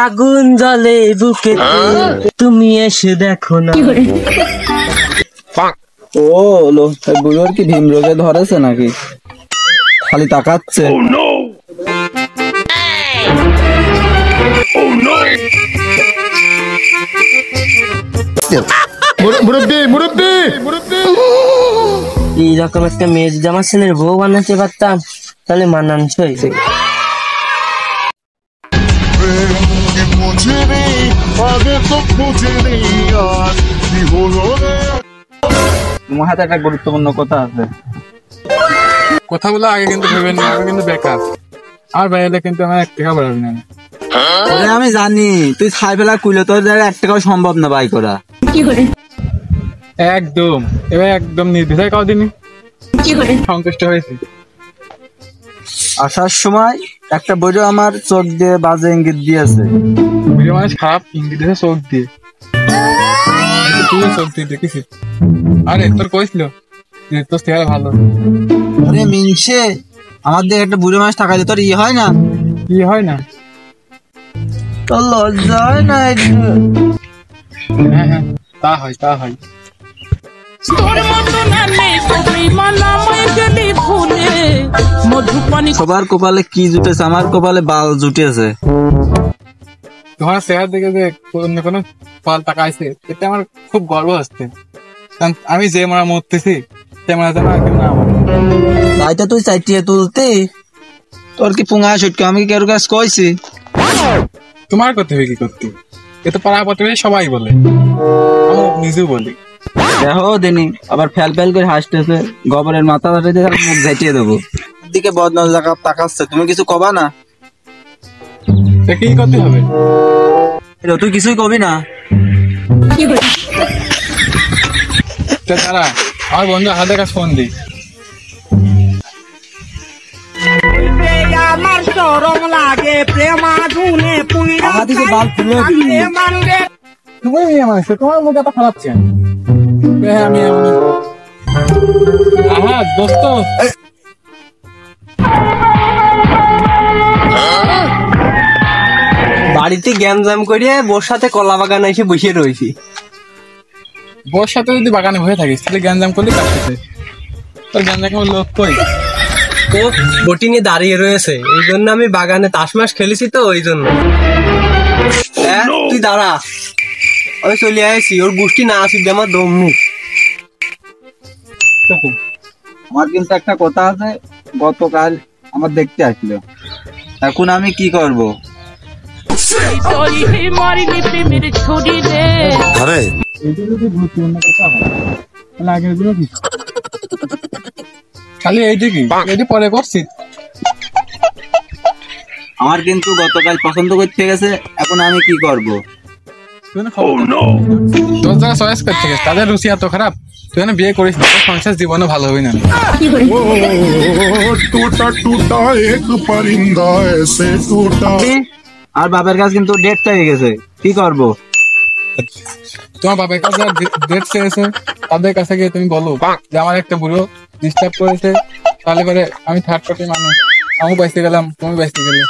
আগুন জ্বলে বুকে, তুমি এসে দেখো না। ও লো, বুড়োর কি ভীম রোগে ধরেছে নাকি? খালি তাকাচ্ছে। এইরকম একটা মেয়ে যদি আমার ছেলের বউ বানাতে পারতাম তাহলে মানানসই। তোমার হাতে একটা গুরুত্বপূর্ণ কথা আছে। কথাগুলো আগে কিন্তু ভেবেন না, আমি কিন্তু বেকার। আর বাইরে কিন্তু আমার 1 টাকা বাড়াবি না। আমি জানি তুই ছাই ফেলা কুইলে তোর দ্বারা 1 টাকাও সম্ভব না বাই করা। একদম, এবার একদম নির্দ্বিধায় কদিনই সন্তুষ্ট হয়েছে। আসার সময় একটা বইও আমার চোখ দিয়ে বাজে ইঙ্গিত দিয়েছে। ভিডিও মানুষ খারাপ ইঙ্গিত দিয়েছে চোখ দিয়ে। তুই চোখ দিয়ে দেখেছিস? আরে তোর কইছিল তোর চেহারা ভালো। আরে মিনসে, আমার দিকে একটা বুড়ো মানুষ থাকালে তোর ইয়ে হয় না? কি হয় না? তোর লজ্জা হয় না? হ্যাঁ হ্যাঁ, তা হয় তা হয়। সবার কপালে কি জুটেছে, আমার কপালে বাল জুটেছে। তোমার চেহারা দেখে যে কোনো ফল তাকাইছে, এতে আমার খুব গর্ব হচ্ছে। কারণ আমি যে মারা মরতেছি সে মারা যেন আর কেউ না আমার। তাই তো তুই চাইটিয়ে তুলতে, তোর কি পুঙ্গা সুটকে আমি কি কারো কাছে কইছি? তোমার করতে হবে কি করতে, এ তো পাড়া প্রতিবেশী সবাই বলে, আমি নিজেও বলি। দেখো দিনি আবার ফেল ফেল করে হাসতেছে, গোবরের মাথা ধরে দিয়ে মুখ ঝাঁটিয়ে দেবো। দিকে বদনজর তাকাচ্ছে, তুমি কিছু কবা না? কি করতে হবে? তুই কিছুই কবি না? তারা আমার বন্ধু হাতের কাছে ফোন দিই। আমার চরম লাগে প্রেমাগুনে পুইরা তুমি মেয়ে মানুষ, তোমার মুখ এত খারাপ চেন। আমি দোস্ত বাড়িতে গ্যামজাম করিয়ে বোর সাথে কলা বাগান এসে বসে রয়েছি। বোর সাথে যদি বাগানে হয়ে থাকিস তাহলে গ্যাঞ্জাম করলে কাটতেছে। তোর গ্যাঞ্জাম লোক কই? তো বটি নিয়ে দাঁড়িয়ে রয়েছে, এই জন্য আমি বাগানে তাসমাস খেলেছি তো ওই জন্য। তুই দাঁড়া, আমি চলে আসছি। ওর গোষ্ঠী না আসি আমার দম নেই। আমার কিন্তু একটা কথা আছে, গতকাল আমার দেখতে আসলো, এখন আমি কি করব? খালি এইদিকে এটি পরে করছি। আমার কিন্তু গতকাল পছন্দ করতে গেছে, এখন আমি কি করব? তোর যারা চয়েস করতে গেছে তাদের রুচি এত খারাপ, তুই যেন বিয়ে করিস না, সংসার জীবনে ভালো হবে না। আর বাবার কাছে কিন্তু ডেট চাই গেছে, কি করব? তোমার বাবার কাছে ডেট চেয়েছে, তাদের কাছে গিয়ে তুমি বলো যে আমার একটা বুড়ো ডিস্টার্ব করেছে, তাহলে পরে আমি থার্ড পার্টি মানুষ, আমি বাইসে গেলাম, তুমি বাইসে গেলে।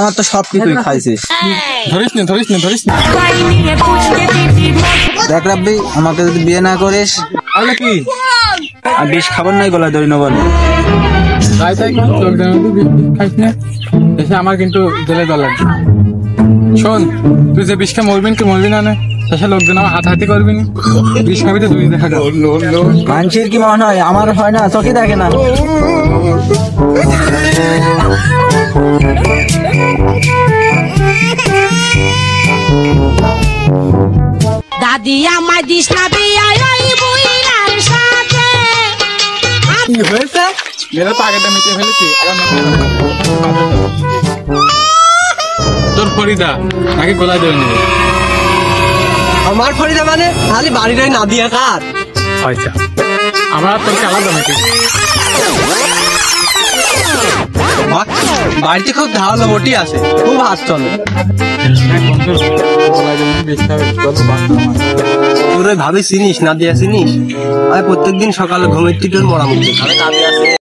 আমার তো সব কিছুই খাইছিস। ধরিস না ধরিস না ধরিস না। দেখ রাব্বি, আমাকে যদি বিয়ে না করিস তাহলে কি আর বিষ খাবার নাই গলায় ধরি নেবো। তাই তাই খাইস না, এসে আমার কিন্তু জেলে দেওয়া লাগবে। শোন, তুই যে বিষ খেয়ে মরবি কি মরবি না, শেষে লোকজন আমার হাতাহাতি করবি না, বিষ খাবি তো দুই দেখা যাবে। মানুষের কি মনে হয় আমার হয় না? চোখে দেখে না? দাদি আমায় দিস না বিয়া ওই বুইরার সাথে। কি হয়েছে? মেয়েরা তো আগেটা মিটিয়ে ফেলেছি, আবার নতুন তোর ফরিদা নাকি গোলায় ধরে নেবে। আমার ফরিদা মানে খালি বাড়িটাই না দিয়া কার? আচ্ছা, আমরা তোর আলাদা মিটি। বাড়িতে খুব ধারালো বটি আছে, খুব হাত চলে। তোর ভাবি চিনিস না দিয়া চিনিস? আমি প্রত্যেকদিন সকালে ঘুমের টিটোর মরামতি